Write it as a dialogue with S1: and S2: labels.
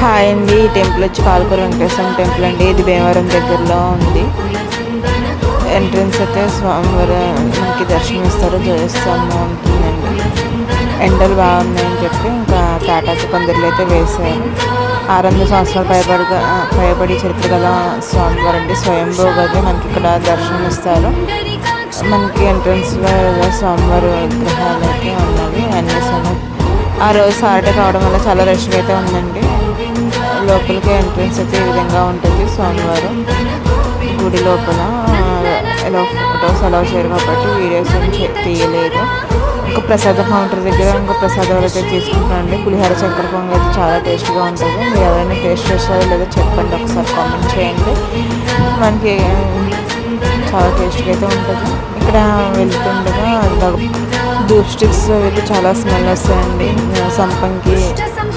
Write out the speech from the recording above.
S1: Hi అండి. ఈ temple వచ్చి పాలకూర వెంకటేశ్వర టెంపుల్ అండి. ఇది భీమవరం దగ్గరలో ఉంది. ఎంట్రన్స్ అయితే స్వామివారు మనకి దర్శనం ఇస్తారు, జయస్వామి ఉంటుందండి. ఎండలు బాగున్నాయని చెప్పి ఇంకా తాటాకు పందిర్లు అయితే వేశారు. 600 సంవత్సరాలు పైబడి చరిత్ర గల స్వామివారు అండి. స్వయంభూగా మనకి ఇక్కడ దర్శనం ఇస్తారు. మనకి ఎంట్రన్స్లో స్వామివారి విగ్రహాలు అయితే ఉన్నవి. అన్ని ఆ రోజు సాటర్డే కావడం వల్ల చాలా రష్గా అయితే ఉందండి. లోపలికి ఎంట్రన్స్ అయితే ఈ విధంగా ఉంటుంది. స్వామివారు గుడి లోపల ఎలా ఫొటోస్ అలా చేయరు కాబట్టి వీడియోస్ తీయలేదు. ఇంకా ప్రసాద కౌంటర్ దగ్గర ఇంకా ప్రసాదాలు అయితే తీసుకుంటానండి. పులిహోర చక్కెర పొంగల్ అయితే చాలా టేస్ట్గా ఉంటుంది. మీరు ఎవరైనా టేస్ట్ చేస్తారో లేదో చెప్పండి, ఒకసారి కామెంట్ చేయండి. మనకి చాలా టేస్ట్గా అయితే ఉంటుంది. ఇక్కడ వెళ్తుండగా ధూప్ స్టిక్స్ అయితే చాలా స్మెల్ వస్తాయండి. సంపంగి